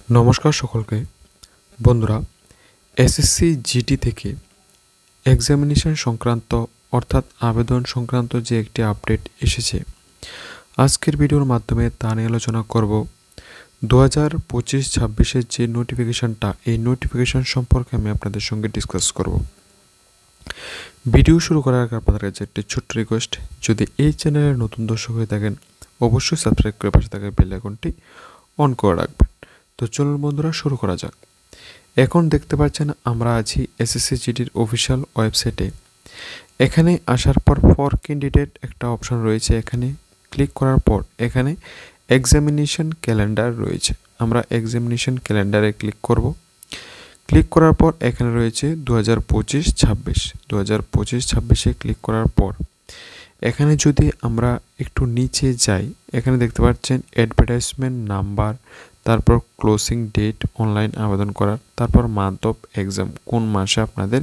নমস্কার সকলকে বন্ধুরা, এসএসসি জিডি থেকে এক্সামিনেশন সংক্রান্ত অর্থাৎ আবেদন সংক্রান্ত যে একটি আপডেট এসেছে, আজকের ভিডিওর মাধ্যমে তা নিয়ে আলোচনা করব। 2025-26-এর যে নোটিফিকেশনটা, এই নোটিফিকেশন সম্পর্কে আমি আপনাদের সঙ্গে ডিসকাস করব। ভিডিও শুরু করার আগে আপনাদের কাছে একটি ছোট্ট রিকোয়েস্ট, যদি এই চ্যানেলের নতুন দর্শক হয়ে থাকেন অবশ্যই সাবস্ক্রাইব করে পাশে থাকা বেল আইকনটি অন করে রাখবেন। তো চলুন বন্ধুরা, শুরু করা যাক। এখন দেখতে পাচ্ছেন আমরা আছি এসএসসি জিডির অফিসিয়াল ওয়েবসাইটে। এখানে আসার পর ফর ক্যান্ডিডেট একটা অপশন রয়েছে, এখানে ক্লিক করার পর এখানে এক্সামিনেশন ক্যালেন্ডার রয়েছে। আমরা এক্সামিনেশন ক্যালেন্ডারে ক্লিক করব। ক্লিক করার পর এখানে রয়েছে 2025-26 ক্লিক করার পর এখানে যদি আমরা একটু নিচে যাই, এখানে দেখতে পাচ্ছেন অ্যাডভার্টাইজমেন্ট নাম্বার, তারপর ক্লোজিং ডেট, অনলাইন আবেদন করার, তারপর মান্থ অফ এক্সাম, কোন মাসে আপনাদের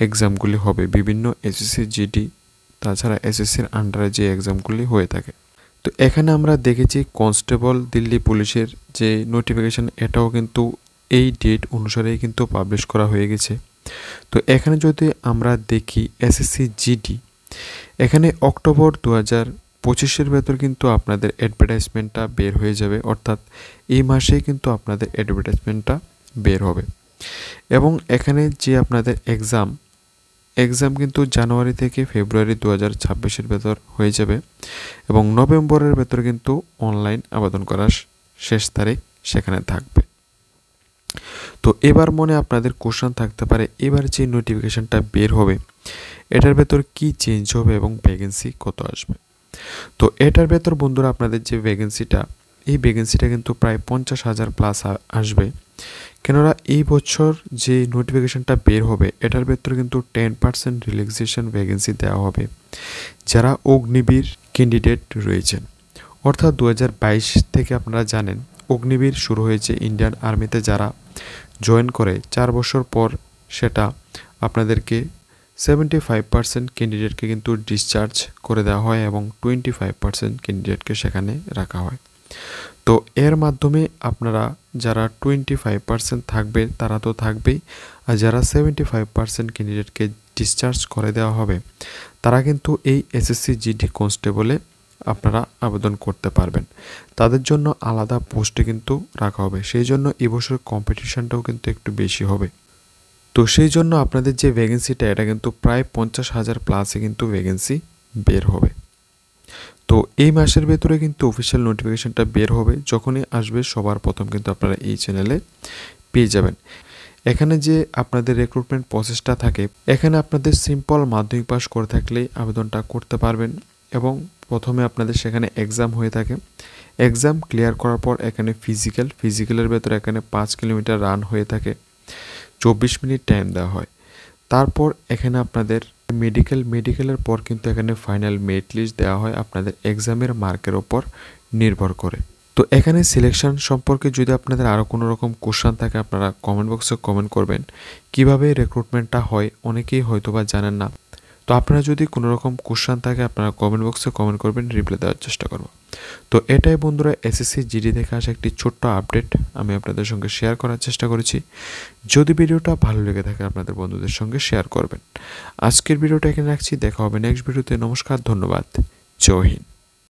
এক্সামগুলি হবে, বিভিন্ন এসএসসি জিডি তাছাড়া এসএসসির আন্ডারে যে এক্সামগুলি হয়ে থাকে। তো এখানে আমরা দেখেছি কনস্টেবল দিল্লি পুলিশের যে নোটিফিকেশান, এটাও কিন্তু এই ডেট অনুসারেই কিন্তু পাবলিশ করা হয়ে গেছে। তো এখানে যদি আমরা দেখি এসএসসি জিডি, এখানে অক্টোবর 2025-এর ভেতর কিন্তু আপনাদের অ্যাডভার্টাইজমেন্টটা বের হয়ে যাবে, অর্থাৎ এই মাসেই কিন্তু আপনাদের অ্যাডভার্টাইজমেন্টটা বের হবে। এবং এখানে যে আপনাদের এক্সাম কিন্তু জানুয়ারি থেকে ফেব্রুয়ারি 2026-এর ভেতর হয়ে যাবে এবং নভেম্বরের ভেতর কিন্তু অনলাইন আবেদন করার শেষ তারিখ সেখানে থাকবে। তো এবার মনে আপনাদের কোশ্চেন থাকতে পারে, এবার যে নোটিফিকেশনটা বের হবে এটার ভেতর কি চেঞ্জ হবে এবং ভ্যাকেন্সি কত আসবে। তো এটার ভেতর বন্ধুরা আপনাদের যে ভ্যাকেন্সিটা, এই ভ্যাকেন্সিটা কিন্তু প্রায় 50,000 প্লাস আসবে। কেননা এই বছর যে নোটিফিকেশনটা বের হবে এটার ভেতর কিন্তু 10% রিল্যাক্সেশন ভ্যাকেন্সি দেওয়া হবে যারা অগ্নিবীর ক্যান্ডিডেট রয়েছেন। অর্থাৎ 2022 থেকে আপনারা জানেন অগ্নিবীর শুরু হয়েছে ইন্ডিয়ান আর্মিতে, যারা জয়েন করে 4 বছর পর সেটা আপনাদেরকে 75% ক্যান্ডিডেটকে কিন্তু ডিসচার্জ করে দেওয়া হয় এবং 25% ক্যান্ডিডেটকে সেখানে রাখা হয়। তো এর মাধ্যমে আপনারা যারা 25% থাকবে তারা তো থাকবেই, আর যারা 75% ক্যান্ডিডেটকে ডিসচার্জ করে দেওয়া হবে তারা কিন্তু এই এসএসসি জিডি কনস্টেবলে আপনারা আবেদন করতে পারবেন। তাদের জন্য আলাদা পোস্টে কিন্তু রাখা হবে, সেই জন্য এবছর কম্পিটিশনটাও কিন্তু একটু বেশি হবে। তো সেই জন্য আপনাদের যে ভ্যাকেন্সিটা, এটা কিন্তু প্রায় 50,000 প্লাসে কিন্তু ভ্যাকেন্সি বের হবে। তো এই মাসের ভেতরে কিন্তু অফিসিয়াল নোটিফিকেশনটা বের হবে, যখনই আসবে সবার প্রথম কিন্তু আপনারা এই চ্যানেলে পেয়ে যাবেন। এখানে যে আপনাদের রিক্রুটমেন্ট প্রসেসটা থাকে, এখানে আপনাদের সিম্পল মাধ্যমিক পাস করে থাকলেই আবেদনটা করতে পারবেন এবং প্রথমে আপনাদের সেখানে এক্সাম হয়ে থাকে। এক্সাম ক্লিয়ার করার পর এখানে ফিজিক্যালের ভেতরে এখানে 5 কিলোমিটার রান হয়ে থাকে, 24 মিনিট টাইম দেওয়া হয়। তারপর এখানে আপনাদের মেডিকেলের পর কিন্তু এখানে ফাইনাল মেরিট লিস্ট দেওয়া হয় আপনাদের এক্সামের মার্কের ওপর নির্ভর করে। তো এখানে সিলেকশন সম্পর্কে যদি আপনাদের আরও কোনো রকম কোশ্চেন থাকে আপনারা কমেন্ট বক্সে কমেন্ট করবেন। কিভাবে রিক্রুটমেন্টটা হয় অনেকেই হয়তোবা জানেন না। তো আপনারা যদি কোনো রকম কোশ্চেন থাকে আপনারা কমেন্ট বক্সে কমেন্ট করবেন, রিপ্লাই দেওয়ার চেষ্টা করব। তো এটাই বন্ধুরা এসএসসি জিডি থেকে আসা একটি ছোট্ট আপডেট আমি আপনাদের সঙ্গে শেয়ার করার চেষ্টা করেছি। যদি ভিডিওটা ভালো লেগে থাকে আপনাদের বন্ধুদের সঙ্গে শেয়ার করবেন। আজকের ভিডিওটা এখানে রাখছি, দেখা হবে নেক্সট ভিডিওতে। নমস্কার, ধন্যবাদ, জয় হিন্দ।